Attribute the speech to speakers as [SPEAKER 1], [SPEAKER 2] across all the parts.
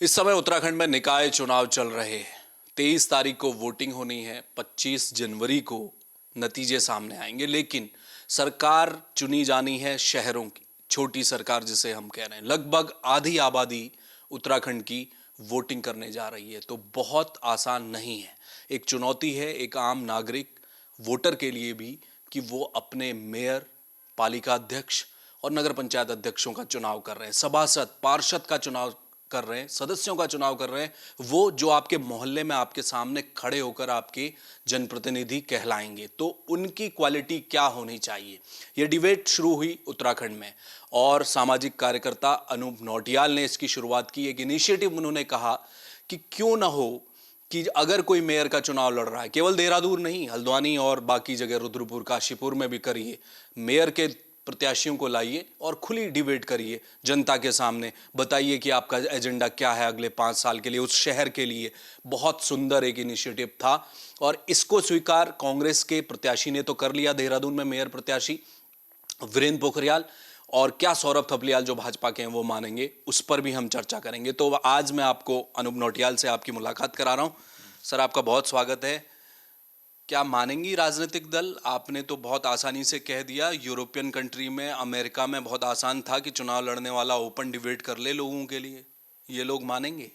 [SPEAKER 1] इस समय उत्तराखंड में निकाय चुनाव चल रहे हैं। 23 तारीख को वोटिंग होनी है, 25 जनवरी को नतीजे सामने आएंगे। लेकिन सरकार चुनी जानी है शहरों की, छोटी सरकार जिसे हम कह रहे हैं। लगभग आधी आबादी उत्तराखंड की वोटिंग करने जा रही है, तो बहुत आसान नहीं है। एक चुनौती है एक आम नागरिक वोटर के लिए भी कि वो अपने मेयर, पालिका अध्यक्ष और नगर पंचायत अध्यक्षों का चुनाव कर रहे हैं, सभासद, पार्षद का चुनाव कर रहे हैं, सदस्यों का चुनाव कर रहे हैं। वो जो आपके मोहल्ले में आपके सामने खड़े होकर आपके जनप्रतिनिधि कहलाएंगे, तो उनकी क्वालिटी क्या होनी चाहिए, ये डिबेट शुरू हुई उत्तराखंड में। और सामाजिक कार्यकर्ता अनूप नौटियाल ने इसकी शुरुआत की। एक इनिशिएटिव उन्होंने कहा कि क्यों ना हो कि अगर कोई मेयर का चुनाव लड़ रहा है, केवल देहरादून नहीं, हल्द्वानी और बाकी जगह रुद्रपुर, काशीपुर में भी करिए, मेयर के प्रत्याशियों को लाइए और खुली डिबेट करिए, जनता के सामने बताइए कि आपका एजेंडा क्या है अगले 5 साल के लिए उस शहर के लिए। बहुत सुंदर एक इनिशिएटिव था और इसको स्वीकार कांग्रेस के प्रत्याशी ने तो कर लिया, देहरादून में मेयर प्रत्याशी वीरेंद्र पोखरियाल। और क्या सौरभ थपलियाल जो भाजपा के हैं वो मानेंगे, उस पर भी हम चर्चा करेंगे। तो आज मैं आपको अनूप नौटियाल से आपकी मुलाकात करा रहा हूं। सर, आपका बहुत स्वागत है। क्या मानेंगी राजनीतिक दल? आपने तो बहुत आसानी से कह दिया, यूरोपियन कंट्री में, अमेरिका में बहुत आसान था कि चुनाव लड़ने वाला ओपन डिबेट कर ले लोगों के लिए। ये लोग मानेंगे?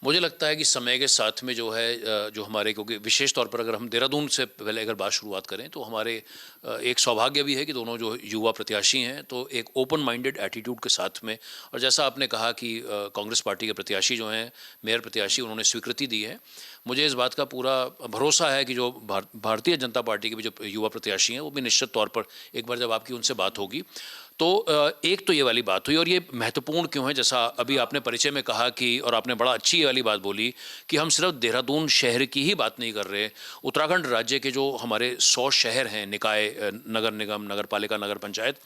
[SPEAKER 2] मुझे लगता है कि समय के साथ में जो है जो हमारे, क्योंकि विशेष तौर पर अगर हम देहरादून से पहले अगर बात शुरुआत करें तो हमारे एक सौभाग्य भी है कि दोनों जो युवा प्रत्याशी हैं तो एक ओपन माइंडेड एटीट्यूड के साथ में, और जैसा आपने कहा कि कांग्रेस पार्टी के प्रत्याशी जो हैं, मेयर प्रत्याशी, उन्होंने स्वीकृति दी है। मुझे इस बात का पूरा भरोसा है कि जो भारतीय जनता पार्टी के भी जो युवा प्रत्याशी हैं वो भी निश्चित तौर पर एक बार जब आपकी उनसे बात होगी तो एक तो ये वाली बात हुई। और ये महत्वपूर्ण क्यों है, जैसा अभी आपने परिचय में कहा कि, और आपने बड़ा अच्छी ये वाली बात बोली कि हम सिर्फ देहरादून शहर की ही बात नहीं कर रहे। उत्तराखंड राज्य के जो हमारे 100 शहर हैं, निकाय, नगर निगम, नगर पालिका, नगर पंचायत,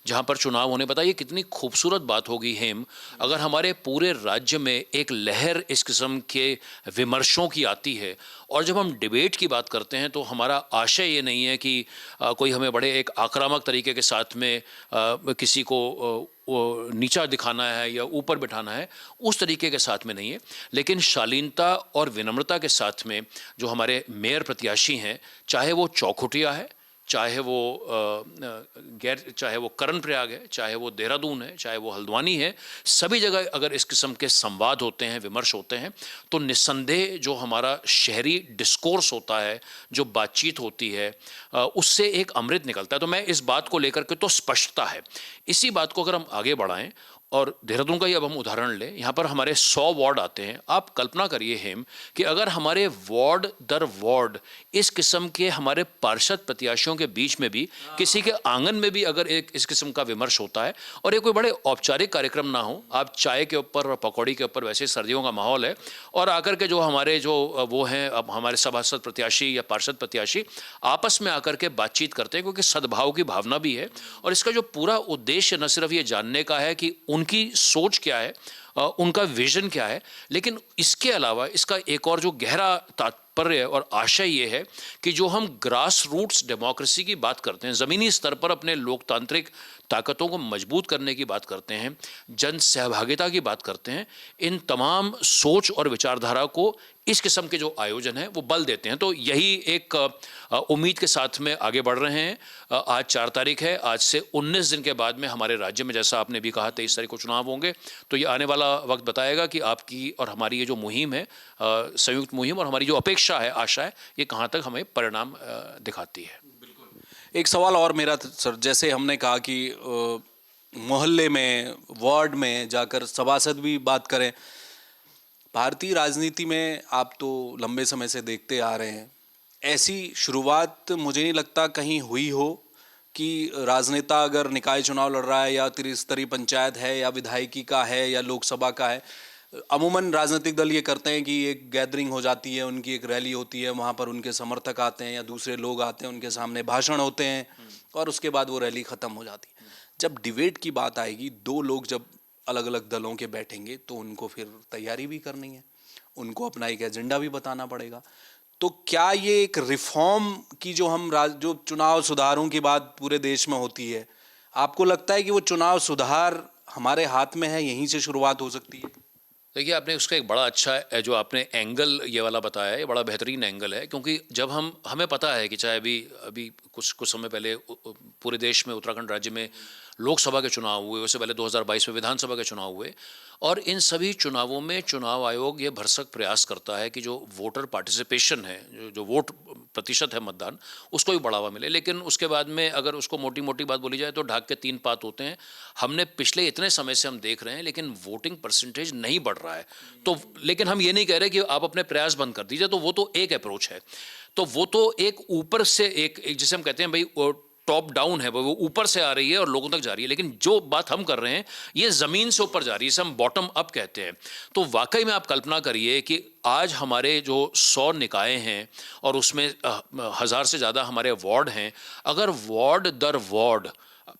[SPEAKER 2] जहाँ पर चुनाव होने, बताइए कितनी खूबसूरत बात होगी हेम अगर हमारे पूरे राज्य में एक लहर इस किस्म के विमर्शों की आती है। और जब हम डिबेट की बात करते हैं तो हमारा आशय ये नहीं है कि कोई हमें बड़े एक आक्रामक तरीके के साथ में किसी को नीचा दिखाना है या ऊपर बिठाना है, उस तरीके के साथ में नहीं है। लेकिन शालीनता और विनम्रता के साथ में जो हमारे मेयर प्रत्याशी हैं, चाहे वो चौखुटिया है, चाहे वो करण प्रयाग है, चाहे वो देहरादून है, चाहे वो हल्द्वानी है, सभी जगह अगर इस किस्म के संवाद होते हैं, विमर्श होते हैं, तो निस्संदेह जो हमारा शहरी डिस्कोर्स होता है, जो बातचीत होती है, उससे एक अमृत निकलता है। तो मैं इस बात को लेकर के तो स्पष्टता है। इसी बात को अगर हम आगे बढ़ाएं और देहरादून का ही अब हम उदाहरण लें, यहाँ पर हमारे 100 वार्ड आते हैं। आप कल्पना करिए हेम कि अगर हमारे वार्ड दर वार्ड इस किस्म के हमारे पार्षद प्रत्याशियों के बीच में भी किसी के आंगन में भी अगर एक इस किस्म का विमर्श होता है, और ये कोई बड़े औपचारिक कार्यक्रम ना हो, आप चाय के ऊपर और पकौड़ी के ऊपर, वैसे सर्दियों का माहौल है, और आकर के जो हमारे जो वो हैं अब हमारे सभासद प्रत्याशी या पार्षद प्रत्याशी आपस में आकर के बातचीत करते हैं, क्योंकि सद्भाव की भावना भी है। और इसका जो पूरा उद्देश्य न सिर्फ ये जानने का है कि उनकी सोच क्या है, उनका विजन क्या है, लेकिन इसके अलावा इसका एक और जो गहरा तात्पर्य और आशय ये है कि जो हम ग्रास रूट्स डेमोक्रेसी की बात करते हैं, ज़मीनी स्तर पर अपने लोकतांत्रिक ताकतों को मजबूत करने की बात करते हैं, जन सहभागिता की बात करते हैं, इन तमाम सोच और विचारधारा को इस किस्म के जो आयोजन है वो बल देते हैं। तो यही एक उम्मीद के साथ में आगे बढ़ रहे हैं। आज 4 तारीख है, आज से 19 दिन के बाद में हमारे राज्य में, जैसा आपने भी कहा, 23 तारीख को चुनाव होंगे। तो ये आने वाला वक्त बताएगा कि आपकी और हमारी ये जो मुहिम है, संयुक्त मुहिम, और हमारी जो अपेक्षा है, आशा है, ये कहाँ तक हमें परिणाम दिखाती है।
[SPEAKER 1] एक सवाल और मेरा सर, जैसे हमने कहा कि मोहल्ले में, वार्ड में जाकर सभासद भी बात करें। भारतीय राजनीति में आप तो लंबे समय से देखते आ रहे हैं, ऐसी शुरुआत मुझे नहीं लगता कहीं हुई हो कि राजनेता अगर निकाय चुनाव लड़ रहा है, या त्रिस्तरीय पंचायत है, या विधायकी का है, या लोकसभा का है, अमूमन राजनीतिक दल ये करते हैं कि एक गैदरिंग हो जाती है, उनकी एक रैली होती है, वहाँ पर उनके समर्थक आते हैं या दूसरे लोग आते हैं, उनके सामने भाषण होते हैं और उसके बाद वो रैली ख़त्म हो जाती है। जब डिबेट की बात आएगी, 2 लोग जब अलग अलग दलों के बैठेंगे तो उनको फिर तैयारी भी करनी है, उनको अपना एक एजेंडा भी बताना पड़ेगा। तो क्या ये एक रिफॉर्म की जो चुनाव सुधारों की बात पूरे देश में होती है, आपको लगता है कि वो चुनाव सुधार हमारे हाथ में है, यहीं से शुरुआत हो सकती है?
[SPEAKER 2] देखिए, आपने उसका एक बड़ा अच्छा जो आपने एंगल ये वाला बताया है, ये बड़ा बेहतरीन एंगल है, क्योंकि जब हमें पता है कि चाहे अभी अभी कुछ कुछ समय पहले पूरे देश में, उत्तराखंड राज्य में लोकसभा के चुनाव हुए, उससे पहले 2022 में विधानसभा के चुनाव हुए, और इन सभी चुनावों में चुनाव आयोग ये भरसक प्रयास करता है कि जो वोटर पार्टिसिपेशन है, जो वोट प्रतिशत है मतदान, उसको भी बढ़ावा मिले। लेकिन उसके बाद में अगर उसको मोटी मोटी बात बोली जाए तो ढाक के तीन पात होते हैं। हमने पिछले इतने समय से हम देख रहे हैं, लेकिन वोटिंग परसेंटेज नहीं बढ़ रहा है। तो लेकिन हम ये नहीं कह रहे कि आप अपने प्रयास बंद कर दीजिए, तो वो तो एक अप्रोच है। तो वो तो एक ऊपर से एक जिसे हम कहते हैं भाई टॉप डाउन है, वो ऊपर से आ रही है और लोगों तक जा रही है। लेकिन जो बात हम कर रहे हैं ये ज़मीन से ऊपर जा रही है, इसे हम बॉटम अप कहते हैं। तो वाकई में आप कल्पना करिए कि आज हमारे जो 100 निकाय हैं और उसमें 1000 से ज़्यादा हमारे वार्ड हैं, अगर वार्ड दर वार्ड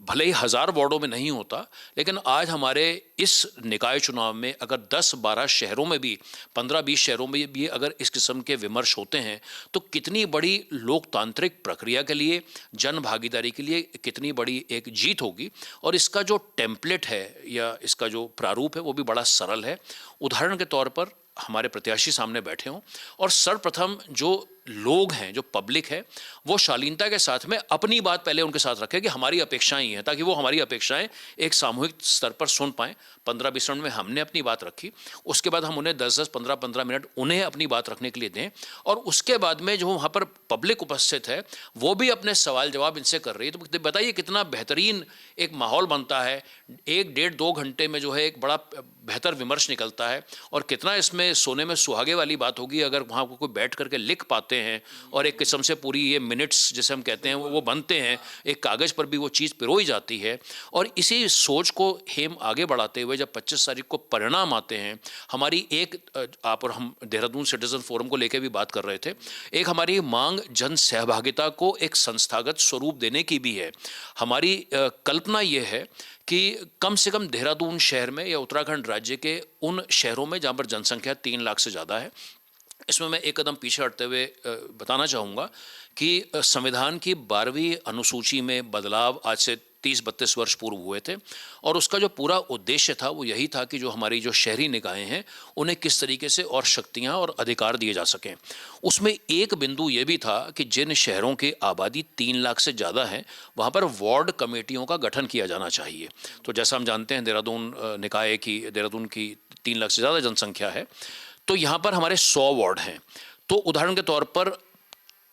[SPEAKER 2] भले ही 1000 वार्डों में नहीं होता, लेकिन आज हमारे इस निकाय चुनाव में अगर 10-12 शहरों में भी, 15-20 शहरों में भी अगर इस किस्म के विमर्श होते हैं, तो कितनी बड़ी लोकतांत्रिक प्रक्रिया के लिए, जन भागीदारी के लिए कितनी बड़ी एक जीत होगी। और इसका जो टेम्पलेट है या इसका जो प्रारूप है वो भी बड़ा सरल है। उदाहरण के तौर पर हमारे प्रत्याशी सामने बैठे हों और सर्वप्रथम जो लोग हैं, जो पब्लिक है, वो शालीनता के साथ में अपनी बात पहले उनके साथ रखें कि हमारी अपेक्षाएं ही हैं, ताकि वो हमारी अपेक्षाएं एक सामूहिक स्तर पर सुन पाएँ। 15-20 मिनट में हमने अपनी बात रखी, उसके बाद हम उन्हें 10-10, 15-15 मिनट उन्हें अपनी बात रखने के लिए दें, और उसके बाद में जो वहाँ पर पब्लिक उपस्थित है वो भी अपने सवाल जवाब इनसे कर रही है। तो बताइए कितना बेहतरीन एक माहौल बनता है। 1-1.5-2 घंटे में जो है एक बड़ा बेहतर विमर्श निकलता है। और कितना इसमें सोने में सुहागे वाली बात होगी अगर वहाँ कोई बैठ करके लिख पाते हैं और एक किस्म से पूरी ये मिनट्स जिसे हम कहते हैं वो बनते हैं, एक कागज़ पर भी वो चीज़ पिरोई जाती है। और इसी सोच को हेम आगे बढ़ाते हुए जब 25 तारीख को परिणाम आते हैं, हमारी एक आप और हम देहरादून सिटीजन फोरम को लेकर भी बात कर रहे थे, एक हमारी मांग जन सहभागिता को एक संस्थागत स्वरूप देने की भी है। हमारी कल्पना ये है कि कम से कम देहरादून शहर में या उत्तराखंड राज्य के उन शहरों में जहाँ पर जनसंख्या 3 लाख से ज़्यादा है, इसमें मैं एक कदम पीछे हटते हुए बताना चाहूँगा कि संविधान की 12वीं अनुसूची में बदलाव आज से 30-32 वर्ष पूर्व हुए थे, और उसका जो पूरा उद्देश्य था वो यही था कि जो हमारी जो शहरी निकायें हैं उन्हें किस तरीके से और शक्तियां और अधिकार दिए जा सकें। उसमें एक बिंदु ये भी था कि जिन शहरों की आबादी 3 लाख से ज़्यादा है वहाँ पर वार्ड कमेटियों का गठन किया जाना चाहिए। तो जैसा हम जानते हैं देहरादून की 3 लाख से ज़्यादा जनसंख्या है, तो यहाँ पर हमारे 100 वार्ड हैं। तो उदाहरण के तौर पर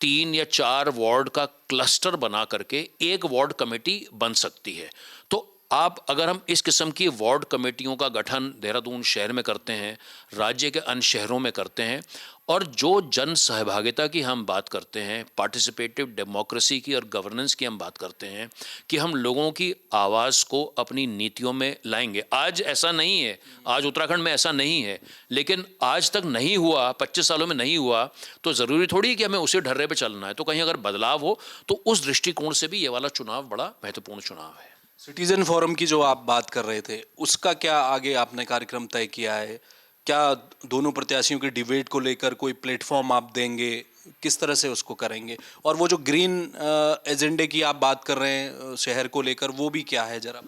[SPEAKER 2] 3 या 4 वार्ड का क्लस्टर बना करके एक वार्ड कमेटी बन सकती है। तो अगर हम इस किस्म की वार्ड कमेटियों का गठन देहरादून शहर में करते हैं, राज्य के अन्य शहरों में करते हैं, और जो जन सहभागिता की हम बात करते हैं, पार्टिसिपेटिव डेमोक्रेसी की और गवर्नेंस की हम बात करते हैं कि हम लोगों की आवाज़ को अपनी नीतियों में लाएंगे। आज ऐसा नहीं है, आज उत्तराखंड में ऐसा नहीं है, लेकिन आज तक नहीं हुआ, 25 सालों में नहीं हुआ, तो ज़रूरी थोड़ी कि हमें उसी ढर्रे पे चलना है। तो कहीं अगर बदलाव हो तो उस दृष्टिकोण से भी ये वाला चुनाव बड़ा महत्वपूर्ण चुनाव है।
[SPEAKER 1] सिटीजन फोरम की जो आप बात कर रहे थे, उसका क्या आगे आपने कार्यक्रम तय किया है? क्या दोनों प्रत्याशियों की डिबेट को लेकर कोई प्लेटफॉर्म आप देंगे? किस तरह से उसको करेंगे? और वो जो ग्रीन एजेंडे की आप बात कर रहे हैं शहर को लेकर, वो भी क्या है जरा?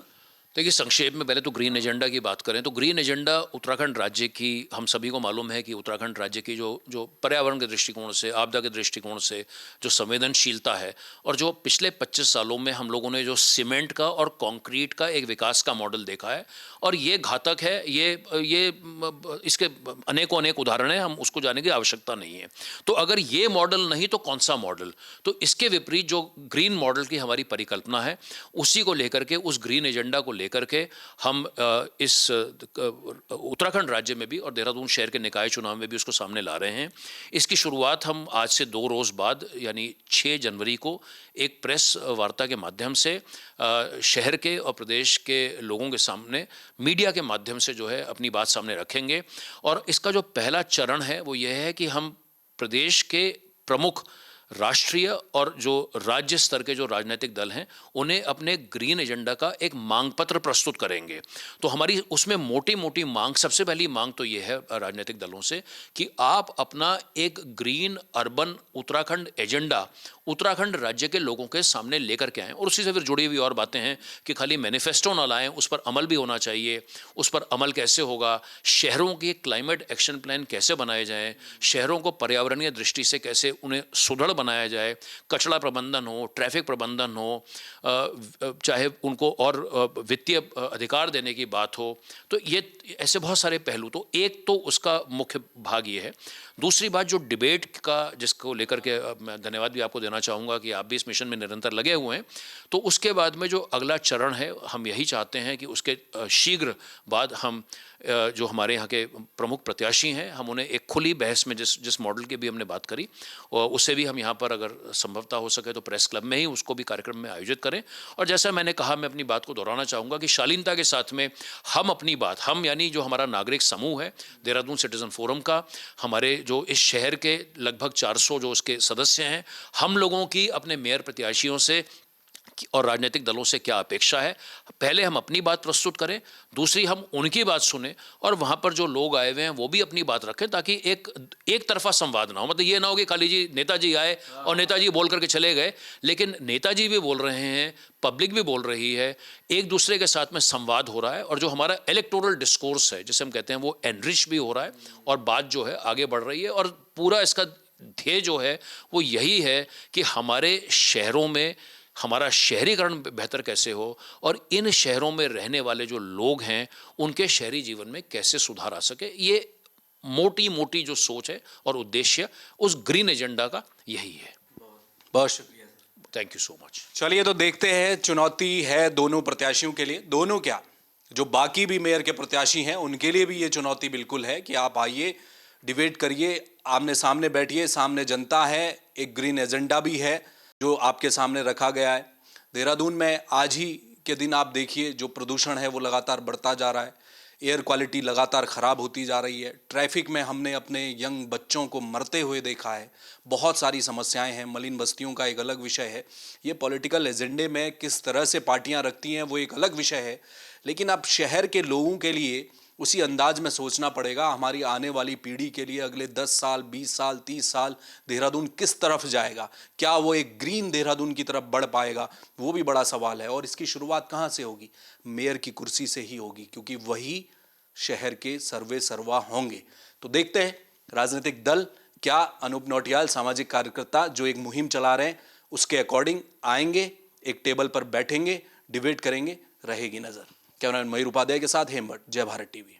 [SPEAKER 2] देखिए, संक्षेप में पहले तो ग्रीन एजेंडा की बात करें तो ग्रीन एजेंडा उत्तराखंड राज्य की, हम सभी को मालूम है कि उत्तराखंड राज्य की जो पर्यावरण के दृष्टिकोण से, आपदा के दृष्टिकोण से जो संवेदनशीलता है, और जो पिछले 25 सालों में हम लोगों ने जो सीमेंट का और कंक्रीट का एक विकास का मॉडल देखा है, और ये घातक है, ये इसके अनेक उदाहरण हैं, हम उसको जाने की आवश्यकता नहीं है। तो अगर ये मॉडल नहीं तो कौन सा मॉडल? तो इसके विपरीत जो ग्रीन मॉडल की हमारी परिकल्पना है, उसी को लेकर के, उस ग्रीन एजेंडा को लेकर के हम इस उत्तराखंड राज्य में भी और देहरादून शहर के निकाय चुनाव में भी उसको सामने ला रहे हैं। इसकी शुरुआत हम आज से 2 रोज़ बाद यानी 6 जनवरी को एक प्रेस वार्ता के माध्यम से शहर के और प्रदेश के लोगों के सामने मीडिया के माध्यम से जो है अपनी बात सामने रखेंगे। और इसका जो पहला चरण है वो ये है कि हम प्रदेश के प्रमुख राष्ट्रीय और जो राज्य स्तर के जो राजनीतिक दल हैं उन्हें अपने ग्रीन एजेंडा का एक मांग पत्र प्रस्तुत करेंगे। तो हमारी उसमें मोटी मोटी मांग, सबसे पहली मांग तो ये है राजनीतिक दलों से कि आप अपना एक green urban Uttarakhand agenda Uttarakhand राज्य के लोगों के सामने लेकर के आएं। और उसी से फिर जुड़ी हुई और बातें हैं कि खाली मैनिफेस्टो ना लाएं, उस पर अमल भी होना चाहिए। उस पर अमल कैसे होगा, शहरों के क्लाइमेट एक्शन प्लान कैसे बनाए जाएं, शहरों को पर्यावरणीय दृष्टि से कैसे उन्हें सुदृढ़ बनाया जाए, कचरा प्रबंधन हो, ट्रैफिक प्रबंधन हो, चाहे उनको और वित्तीय अधिकार देने की बात हो, तो ये ऐसे बहुत सारे पहलू। तो एक तो उसका मुख्य भाग ये है। दूसरी बात जो डिबेट का, जिसको लेकर के मैं धन्यवाद भी आपको देना चाहूँगा कि आप भी इस मिशन में निरंतर लगे हुए हैं। तो उसके बाद में जो अगला चरण है, हम यही चाहते हैं कि उसके शीघ्र बाद हम जो हमारे यहाँ के प्रमुख प्रत्याशी हैं, हम उन्हें एक खुली बहस में, जिस मॉडल की भी हमने बात करी, और उससे भी हम यहाँ पर अगर संभवता हो सके तो प्रेस क्लब में ही उसको भी कार्यक्रम में आयोजित करें। और जैसा मैंने कहा, मैं अपनी बात को दोहराना चाहूँगा कि शालीनता के साथ में हम अपनी बात, हम यानी जो हमारा नागरिक समूह है देहरादून सिटीजन फोरम का, हमारे जो इस शहर के लगभग 400 जो उसके सदस्य हैं, हम लोगों की अपने मेयर प्रत्याशियों से और राजनीतिक दलों से क्या अपेक्षा है, पहले हम अपनी बात प्रस्तुत करें, दूसरी हम उनकी बात सुने, और वहाँ पर जो लोग आए हुए हैं वो भी अपनी बात रखें, ताकि एक तरफा संवाद ना हो। मतलब ये ना हो कि खाली जी नेताजी आए और नेताजी बोल करके चले गए, लेकिन नेताजी भी बोल रहे हैं, पब्लिक भी बोल रही है, एक दूसरे के साथ में संवाद हो रहा है, और जो हमारा इलेक्टोरल डिस्कोर्स है जिसे हम कहते हैं, वो एनरिच भी हो रहा है, और बात जो है आगे बढ़ रही है। और पूरा इसका ध्येय जो है वो यही है कि हमारे शहरों में हमारा शहरीकरण बेहतर कैसे हो, और इन शहरों में रहने वाले जो लोग हैं उनके शहरी जीवन में कैसे सुधार आ सके। ये मोटी मोटी जो सोच है और उद्देश्य उस ग्रीन एजेंडा का यही है।
[SPEAKER 1] बहुत शुक्रिया।
[SPEAKER 2] Thank you so much.
[SPEAKER 1] चलिए तो देखते हैं, चुनौती है दोनों प्रत्याशियों के लिए, दोनों क्या, जो बाकी भी मेयर के प्रत्याशी हैं उनके लिए भी ये चुनौती बिल्कुल है कि आप आइए, डिबेट करिए, आमने सामने बैठिए, सामने जनता है, एक ग्रीन एजेंडा भी है जो आपके सामने रखा गया है। देहरादून में आज ही के दिन आप देखिए, जो प्रदूषण है वो लगातार बढ़ता जा रहा है, एयर क्वालिटी लगातार ख़राब होती जा रही है, ट्रैफिक में हमने अपने यंग बच्चों को मरते हुए देखा है, बहुत सारी समस्याएं हैं, मलिन बस्तियों का एक अलग विषय है। ये पॉलिटिकल एजेंडे में किस तरह से पार्टियां रखती हैं वो एक अलग विषय है, लेकिन अब शहर के लोगों के लिए उसी अंदाज में सोचना पड़ेगा। हमारी आने वाली पीढ़ी के लिए अगले 10 साल, 20 साल, 30 साल देहरादून किस तरफ जाएगा, क्या वो एक ग्रीन देहरादून की तरफ बढ़ पाएगा, वो भी बड़ा सवाल है। और इसकी शुरुआत कहाँ से होगी? मेयर की कुर्सी से ही होगी, क्योंकि वही शहर के सर्वे सर्वा होंगे। तो देखते हैं राजनीतिक दल क्या, अनूप नौटियाल सामाजिक कार्यकर्ता जो एक मुहिम चला रहे हैं उसके अकॉर्डिंग आएंगे, एक टेबल पर बैठेंगे, डिबेट करेंगे, रहेगी नजर। कैमरामैन मयूर उपाध्याय के साथ हेमभट्ट, जय भारत टीवी।